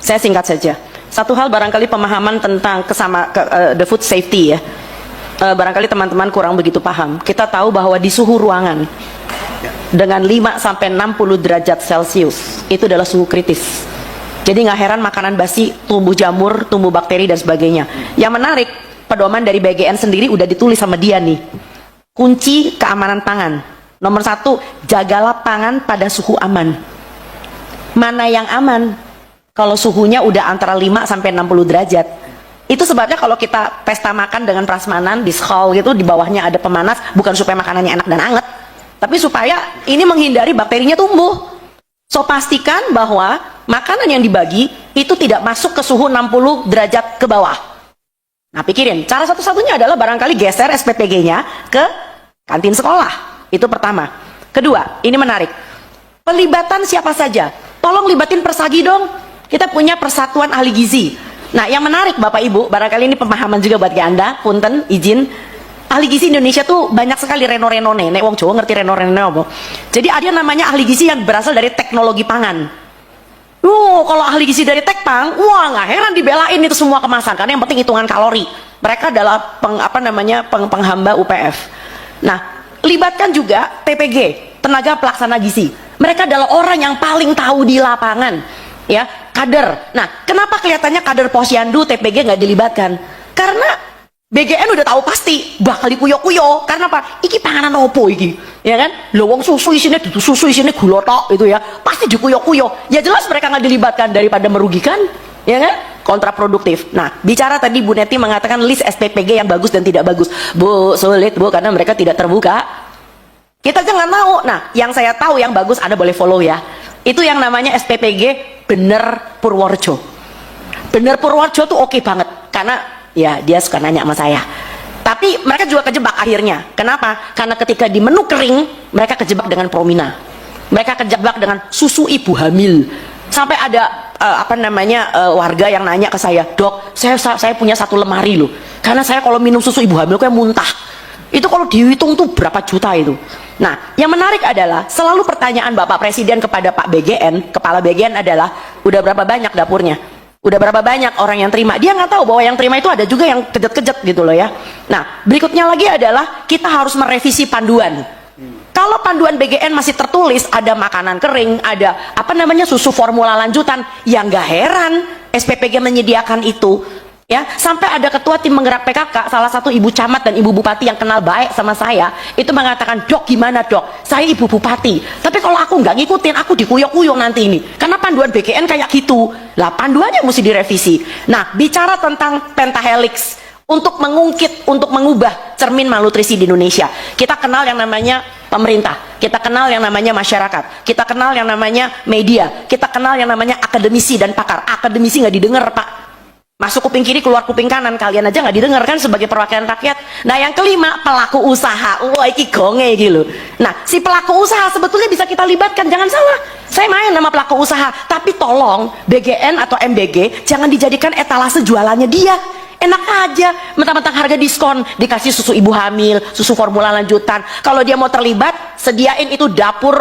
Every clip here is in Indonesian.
Saya singkat saja. Satu hal barangkali pemahaman tentang the food safety ya. Barangkali teman-teman kurang begitu paham. Kita tahu bahwa di suhu ruangan dengan 5 sampai 60 derajat Celcius itu adalah suhu kritis. Jadi nggak heran makanan basi tumbuh jamur, tumbuh bakteri dan sebagainya. Yang menarik, pedoman dari BGN sendiri udah ditulis sama dia nih. Kunci keamanan pangan. Nomor 1, jagalah pangan pada suhu aman. Mana yang aman? Kalau suhunya udah antara 5 sampai 60 derajat. Itu sebabnya kalau kita pesta makan dengan prasmanan di hall gitu, di bawahnya ada pemanas, bukan supaya makanannya enak dan anget, tapi supaya ini menghindari bakterinya tumbuh. So pastikan bahwa makanan yang dibagi itu tidak masuk ke suhu 60 derajat ke bawah. Nah pikirin, cara satu-satunya adalah barangkali geser SPPG-nya ke kantin sekolah. Itu pertama. Kedua, ini menarik. Pelibatan siapa saja. Tolong libatin Persagi dong. Kita punya Persatuan Ahli Gizi. Nah, yang menarik Bapak Ibu, barangkali ini pemahaman juga buat Anda, punten, izin. Ahli gizi Indonesia tuh banyak sekali reno-renone. Nek wong Jawa ngerti reno-renone apa? Jadi ada namanya ahli gizi yang berasal dari teknologi pangan. Kalau ahli gizi dari Tekpang, wah nggak heran dibelain itu semua kemasan karena yang penting hitungan kalori. Mereka adalah penghamba UPF. Nah, libatkan juga TPG, tenaga pelaksana gizi. Mereka adalah orang yang paling tahu di lapangan. Ya, kader. Nah, kenapa kelihatannya kader Posyandu TPG nggak dilibatkan? Karena BGN udah tahu pasti bakal dikuyo-kuyo. Karena apa? Iki panganan opo iki, ya kan? Lo wong susu isinya gula tok itu ya, pasti dikuyo-kuyo. Ya jelas mereka nggak dilibatkan daripada merugikan, ya kan? Kontraproduktif. Nah, bicara tadi Bu Neti mengatakan list SPPG yang bagus dan tidak bagus. Bu, sulit Bu karena mereka tidak terbuka. Kita jangan tahu. Nah, yang saya tahu yang bagus Anda boleh follow ya. Itu yang namanya SPPG Bener Purworejo. Bener Purworejo tuh oke banget karena ya dia suka nanya sama saya. Tapi mereka juga kejebak akhirnya. Kenapa? Karena ketika di menu kering mereka kejebak dengan Promina. Mereka kejebak dengan susu ibu hamil. Sampai ada warga yang nanya ke saya, "Dok, saya punya satu lemari loh. Karena saya kalau minum susu ibu hamil kayak muntah." Itu kalau dihitung tuh berapa juta itu. Nah, yang menarik adalah selalu pertanyaan Bapak Presiden kepada Pak BGN, Kepala BGN adalah, udah berapa banyak dapurnya? Udah berapa banyak orang yang terima? Dia nggak tahu bahwa yang terima itu ada juga yang kejet-kejet gitu loh ya. Nah, berikutnya lagi adalah kita harus merevisi panduan. Kalau panduan BGN masih tertulis ada makanan kering, ada susu formula lanjutan, yang nggak heran SPPG menyediakan itu. Ya, sampai ada ketua tim menggerak PKK, salah satu ibu camat dan ibu bupati yang kenal baik sama saya, itu mengatakan, "Dok, gimana dok? Saya ibu bupati, tapi kalau aku nggak ngikutin, aku dikuyok-kuyok nanti ini." Karena panduan BGN kayak gitu. Lah, panduannya mesti direvisi. Nah, bicara tentang pentahelix, untuk mengungkit, untuk mengubah cermin malnutrisi di Indonesia, kita kenal yang namanya pemerintah, kita kenal yang namanya masyarakat, kita kenal yang namanya media, kita kenal yang namanya akademisi dan pakar. Akademisi nggak didengar, Pak. Masuk kuping kiri, keluar kuping kanan. Kalian aja nggak didengar kan sebagai perwakilan rakyat. Nah, yang kelima, pelaku usaha. Wah, iki gonge gitu. Nah, si pelaku usaha sebetulnya bisa kita libatkan. Jangan salah, saya main sama pelaku usaha. Tapi tolong, BGN atau MBG jangan dijadikan etalase jualannya dia. Enak aja, mentang-mentang harga diskon, dikasih susu ibu hamil, susu formula lanjutan. Kalau dia mau terlibat, sediain itu dapur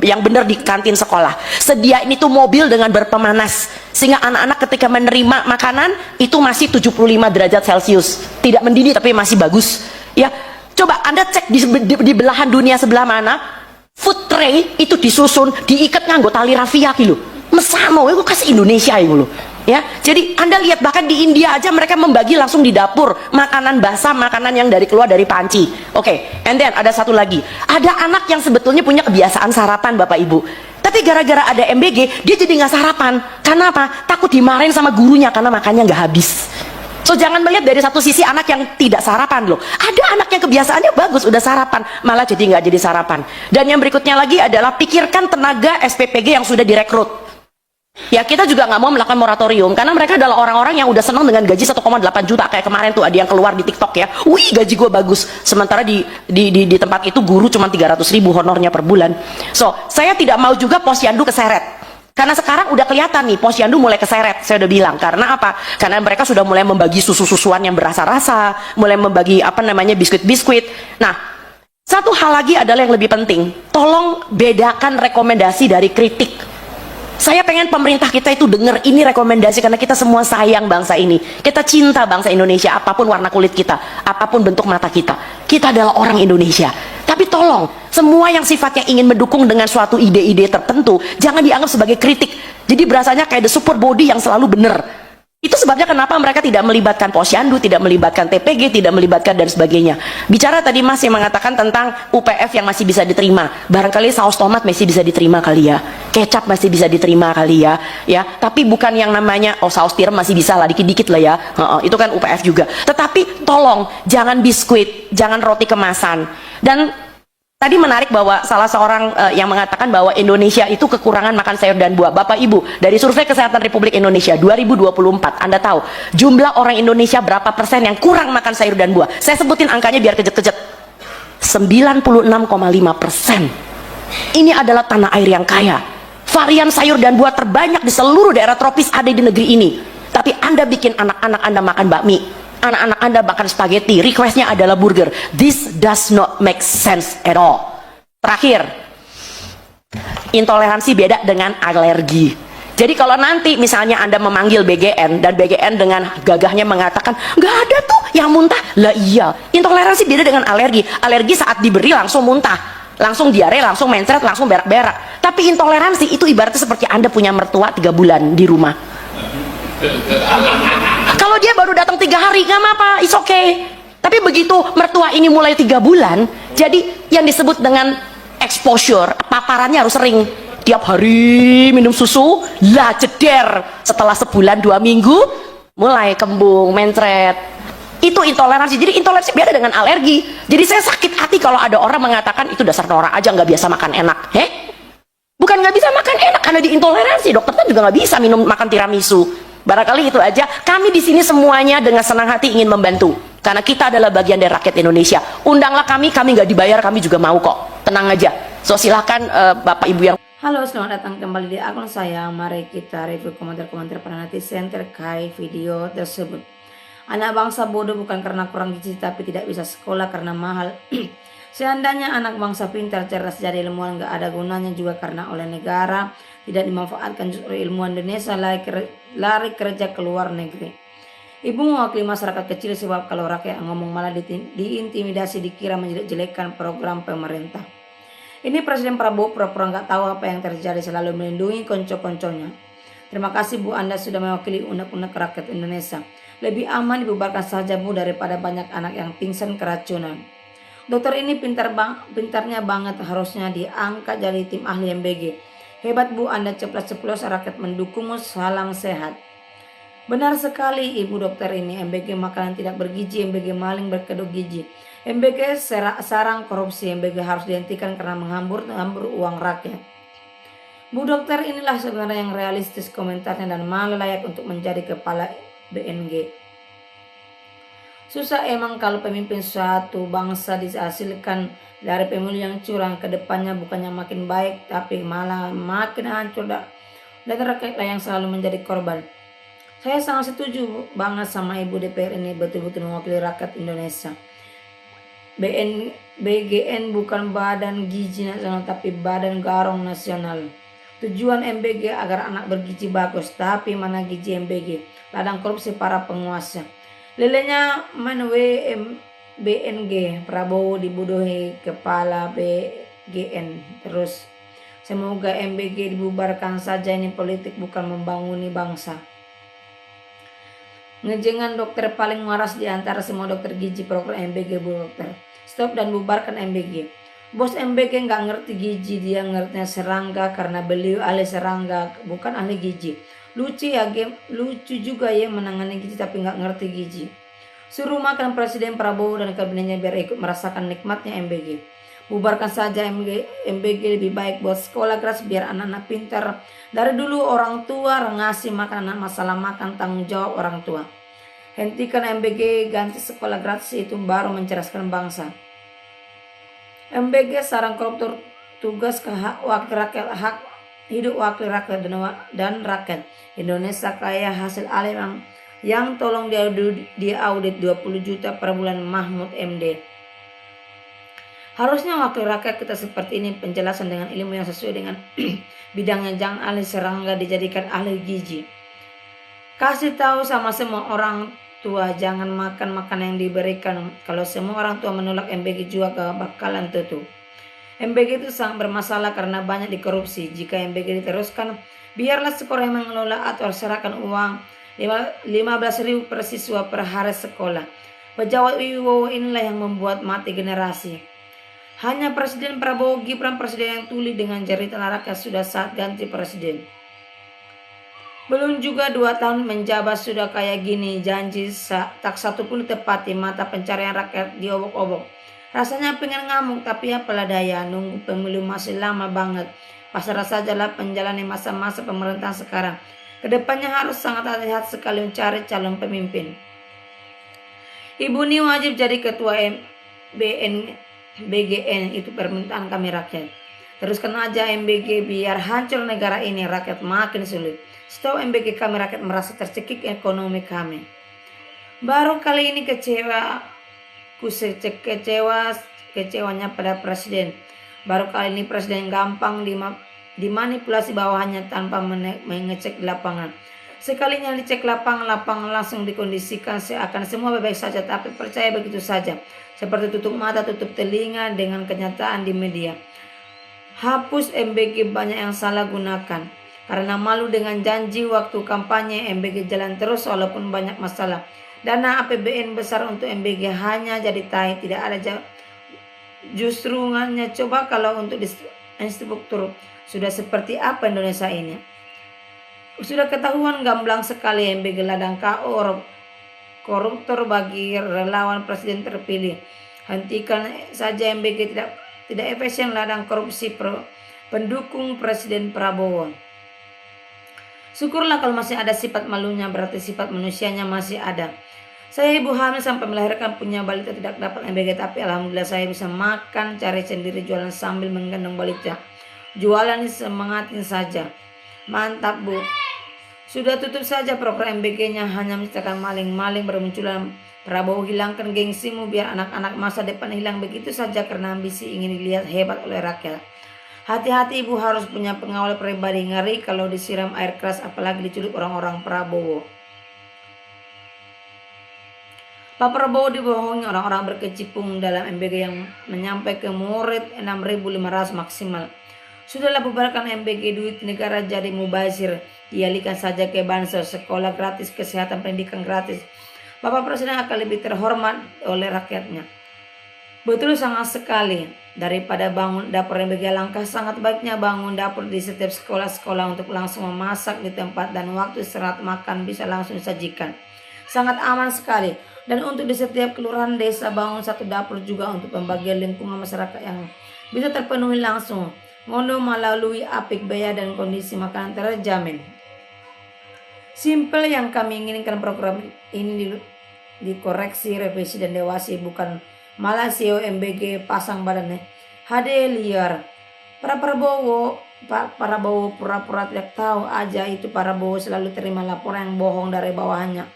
yang benar di kantin sekolah. Sediain itu mobil dengan berpemanas sehingga anak-anak ketika menerima makanan itu masih 75 derajat Celcius, tidak mendidih tapi masih bagus ya. Coba Anda cek di belahan dunia sebelah mana food tray itu disusun, diikat nganggo tali rafia gitu. Mesano itu kasih Indonesia itu loh. Ya, jadi Anda lihat bahkan di India aja mereka membagi langsung di dapur makanan basah, makanan yang keluar dari panci. Oke, and then ada satu lagi. Ada anak yang sebetulnya punya kebiasaan sarapan Bapak Ibu. Tapi gara-gara ada MBG, dia jadi nggak sarapan. Karena apa? Takut dimarahin sama gurunya karena makannya nggak habis. So jangan melihat dari satu sisi anak yang tidak sarapan loh. Ada anak yang kebiasaannya bagus udah sarapan, malah jadi nggak jadi sarapan. Dan yang berikutnya lagi adalah pikirkan tenaga SPPG yang sudah direkrut. Ya, kita juga nggak mau melakukan moratorium karena mereka adalah orang-orang yang udah senang dengan gaji 1,8 juta. Kayak kemarin tuh ada yang keluar di TikTok ya, wih gaji gue bagus, sementara di tempat itu guru cuma 300.000 honornya per bulan. So saya tidak mau juga Posyandu keseret karena sekarang udah kelihatan nih Posyandu mulai keseret. Saya udah bilang karena apa? Karena mereka sudah mulai membagi susu-susuan yang berasa-rasa, mulai membagi biskuit-biskuit. Nah, satu hal lagi adalah yang lebih penting, tolong bedakan rekomendasi dari kritik. Saya pengen pemerintah kita itu dengar ini rekomendasi karena kita semua sayang bangsa ini. Kita cinta bangsa Indonesia, apapun warna kulit kita, apapun bentuk mata kita. Kita adalah orang Indonesia. Tapi tolong, semua yang sifatnya ingin mendukung dengan suatu ide-ide tertentu, jangan dianggap sebagai kritik. Jadi berasanya kayak the super body yang selalu benar. Itu sebabnya kenapa mereka tidak melibatkan posyandu, tidak melibatkan TPG, tidak melibatkan dan sebagainya. Bicara tadi Mas yang mengatakan tentang UPF yang masih bisa diterima. Barangkali saus tomat masih bisa diterima kali ya. Kecap masih bisa diterima kali ya. Ya, tapi bukan yang namanya saus tiram masih bisa lah dikit-dikit lah ya. Itu kan UPF juga. Tetapi tolong jangan biskuit, jangan roti kemasan. Dan tadi menarik bahwa salah seorang yang mengatakan bahwa Indonesia itu kekurangan makan sayur dan buah. Bapak Ibu, dari survei Kesehatan Republik Indonesia 2024, Anda tahu jumlah orang Indonesia berapa persen yang kurang makan sayur dan buah? Saya sebutin angkanya biar kejet-kejet. 96,5%. Ini adalah tanah air yang kaya. Varian sayur dan buah terbanyak di seluruh daerah tropis ada di negeri ini. Tapi Anda bikin anak-anak Anda makan bakmi, anak-anak Anda makan spaghetti, requestnya adalah burger. This does not make sense at all. Terakhir, intoleransi beda dengan alergi. Jadi kalau nanti misalnya Anda memanggil BGN dan BGN dengan gagahnya mengatakan nggak ada tuh yang muntah, lah iya, intoleransi beda dengan alergi. Alergi saat diberi langsung muntah, langsung diare, langsung mencret, langsung berak-berak. Tapi intoleransi itu ibaratnya seperti Anda punya mertua 3 bulan di rumah. Kalau dia baru datang 3 hari, nggak apa-apa, it's okay. Tapi begitu mertua ini mulai 3 bulan, jadi yang disebut dengan exposure, paparannya harus sering. Tiap hari minum susu, lah jeder. Setelah sebulan 2 minggu, mulai kembung, mencret. Itu intoleransi. Jadi intoleransi beda dengan alergi. Jadi saya sakit hati kalau ada orang mengatakan itu dasar norak aja nggak biasa makan enak. Bukan nggak bisa makan enak karena diintoleransi. Dokter kan juga nggak bisa makan tiramisu. Barangkali itu aja. Kami di sini semuanya dengan senang hati ingin membantu karena kita adalah bagian dari rakyat Indonesia. Undanglah kami nggak dibayar, kami juga mau kok. Tenang aja. So silakan Bapak Ibu yang. Halo, selamat datang kembali di akun saya. Mari kita review komentar-komentar para netizen terkait video tersebut. Anak bangsa bodoh bukan karena kurang gizi tapi tidak bisa sekolah karena mahal. Seandainya anak bangsa pintar, cerdas, jadi ilmuwan, gak ada gunanya juga karena oleh negara tidak dimanfaatkan. Justru ilmuwan Indonesia lari kerja ke luar negeri. Ibu mewakili masyarakat kecil sebab kalau rakyat ngomong malah diintimidasi, dikira menjelek-jelekkan program pemerintah. Ini Presiden Prabowo pura-pura gak tahu apa yang terjadi, selalu melindungi konco-konconya. Terima kasih Bu, Anda sudah mewakili unek-unek rakyat Indonesia. Lebih aman dibubarkan saja Bu daripada banyak anak yang pingsan keracunan. Dokter ini pintarnya banget, harusnya diangkat jadi tim ahli MBG. Hebat Bu, Anda ceplos-ceplos, rakyat mendukungmu, salam sehat. Benar sekali Ibu dokter ini, MBG makanan tidak bergizi, MBG maling berkedok gizi. MBG sarang korupsi, MBG harus dihentikan karena menghambur uang rakyat. Bu dokter inilah sebenarnya yang realistis komentarnya dan malah layak untuk menjadi kepala BNG. Susah emang kalau pemimpin suatu bangsa dihasilkan dari pemilu yang curang, ke depannya bukannya makin baik tapi malah makin hancur dan rakyatlah yang selalu menjadi korban. Saya sangat setuju banget sama Ibu DPR ini, betul-betul mewakili rakyat Indonesia. BGN bukan badan gizi nasional tapi badan garong nasional. Tujuan MBG agar anak bergizi bagus, tapi mana gizi MBG? Ladang korupsi para penguasa. Lelenya BNG, Prabowo dibodohi kepala BGN. Terus semoga MBG dibubarkan saja, ini politik bukan membanguni bangsa. Ngejengan dokter paling waras di antara semua dokter gizi program MBG Bu dokter. Stop dan bubarkan MBG. Bos MBG nggak ngerti gizi, dia ngertinya serangga karena beliau ahli serangga, bukan ahli gizi. Lucu juga ya menangani gizi tapi nggak ngerti gizi. Suruh makan Presiden Prabowo dan kabinetnya biar ikut merasakan nikmatnya MBG. Bubarkan saja MBG, lebih baik buat sekolah gratis biar anak-anak pintar. Dari dulu orang tua ngasih makan anak, masalah makan tanggung jawab orang tua. Hentikan MBG, ganti sekolah gratis, itu baru mencerdaskan bangsa. MBG sarang koruptor, tugas ke hak wakil rakyat, hak hidup wakil rakyat dan rakyat. Indonesia kaya hasil alim yang tolong dia audit 20 juta per bulan Mahmud MD. Harusnya wakil rakyat kita seperti ini, penjelasan dengan ilmu yang sesuai dengan bidangnya, jangan ahli serangga dijadikan ahli gizi. Kasih tahu sama semua orang tua jangan makan makanan yang diberikan. Kalau semua orang tua menolak MBG juga bakalan tutup. MBG itu sangat bermasalah karena banyak dikorupsi. Jika MBG diteruskan, biarlah sekolah yang mengelola atau serahkan uang 15.000 per siswa per hari sekolah. Pejabat Wibowo inilah yang membuat mati generasi. Hanya Presiden Prabowo Gibran presiden yang tuli dengan jeritan rakyat, sudah saat ganti presiden. Belum juga 2 tahun menjabat sudah kayak gini, janji tak satu pun ditepati, mata pencarian rakyat diobok-obok. Rasanya pengen ngamuk, tapi apalah daya, nunggu pemilu masih lama banget. Pasrah sajalah penjalani masa-masa pemerintahan sekarang. Kedepannya harus sangat hati-hati sekali mencari calon pemimpin. Ibu ini wajib jadi ketua BGN, itu permintaan kami rakyat. Teruskan aja MBG biar hancur negara ini, rakyat makin sulit. Setahu MBG kami rakyat merasa tercekik ekonomi kami. Baru kali ini kecewanya pada presiden. Baru kali ini presiden gampang dimanipulasi bawahannya tanpa mengecek lapangan. Sekalinya dicek lapangan langsung dikondisikan seakan semua baik saja, tapi percaya begitu saja. Seperti tutup mata, tutup telinga dengan kenyataan di media. Hapus MBG banyak yang salah gunakan. Karena malu dengan janji waktu kampanye, MBG jalan terus walaupun banyak masalah. Dana APBN besar untuk MBG hanya jadi tai, tidak ada justru hanya coba kalau untuk instruktur sudah seperti apa Indonesia ini. Sudah ketahuan gamblang sekali MBG ladang KO koruptor bagi relawan presiden terpilih. Hentikan saja MBG tidak efisien ladang korupsi pendukung Presiden Prabowo. Syukurlah kalau masih ada sifat malunya, berarti sifat manusianya masih ada. Saya ibu hamil sampai melahirkan punya balita tidak dapat MBG, tapi alhamdulillah saya bisa makan, cari sendiri, jualan sambil menggendong balita. Jualan semangatin saja. Mantap Bu. Sudah tutup saja program MBG-nya, hanya menciptakan maling-maling bermunculan. Prabowo, hilangkan gengsimu biar anak-anak masa depan hilang begitu saja karena ambisi ingin dilihat hebat oleh rakyat. Hati-hati Ibu, harus punya pengawal pribadi, ngeri kalau disiram air keras apalagi diculik orang-orang Prabowo. Pak Prabowo dibohongi orang-orang berkecimpung dalam MBG yang menyampaikan murid 6.500 maksimal. Sudahlah bubarkan MBG, duit negara jadi mubazir. Dialihkan saja ke bansos, sekolah gratis, kesehatan, pendidikan gratis. Bapak Presiden akan lebih terhormat oleh rakyatnya. Betul sangat sekali. Daripada bangun dapur MBG, langkah sangat baiknya bangun dapur di setiap sekolah-sekolah untuk langsung memasak di tempat dan waktu istirahat makan bisa langsung disajikan. Sangat aman sekali. Dan untuk di setiap kelurahan desa bangun satu dapur juga untuk pembagian lingkungan masyarakat yang bisa terpenuhi langsung. Ngono melalui apik biaya dan kondisi makanan terjamin. Simple yang kami inginkan program ini dikoreksi, revisi dan dewasi, bukan malah CEO MBG pasang badannya. HD liar. Pak Prabowo pura-pura tidak tahu aja itu. Prabowo selalu terima laporan yang bohong dari bawahannya.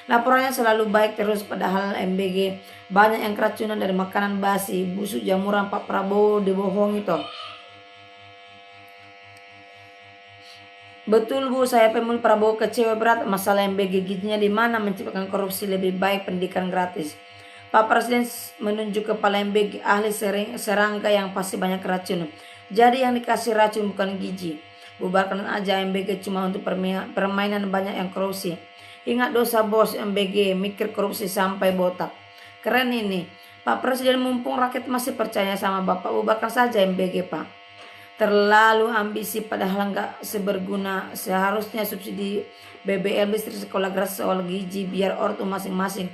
Laporannya selalu baik terus, padahal MBG banyak yang keracunan dari makanan basi, busuk, jamuran. Pak Prabowo dibohongi toh. Betul Bu, saya pemilih Prabowo kecewa berat. Masalah MBG giginya di mana? Menciptakan korupsi, lebih baik pendidikan gratis. Pak Presiden menunjuk kepala MBG ahli serangga yang pasti banyak racun. Jadi yang dikasih racun bukan gizi. Bubarkan aja MBG cuma untuk permainan, banyak yang korupsi. Ingat dosa bos MBG, mikir korupsi sampai botak. Keren ini. Pak Presiden, mumpung rakyat masih percaya sama Bapak, bubarkan saja MBG Pak. Terlalu ambisi padahal nggak seberguna. Seharusnya subsidi BBM, listrik, sekolah gratis, soal gizi biar ortu masing-masing.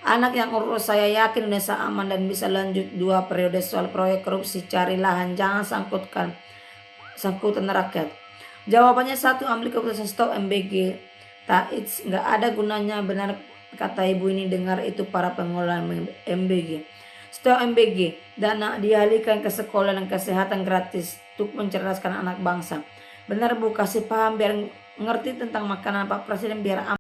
Anak yang urus, saya yakin Indonesia aman dan bisa lanjut 2 periode. Soal proyek korupsi cari lahan, jangan sangkutan rakyat. Jawabannya satu, ambil keputusan stop MBG. It's nggak ada gunanya, benar kata ibu ini. Dengar itu para pengelola MBG. Stop MBG, dana dialihkan ke sekolah dan kesehatan gratis untuk mencerdaskan anak bangsa. Benar Bu, kasih paham biar ngerti tentang makanan Pak Presiden biar aman.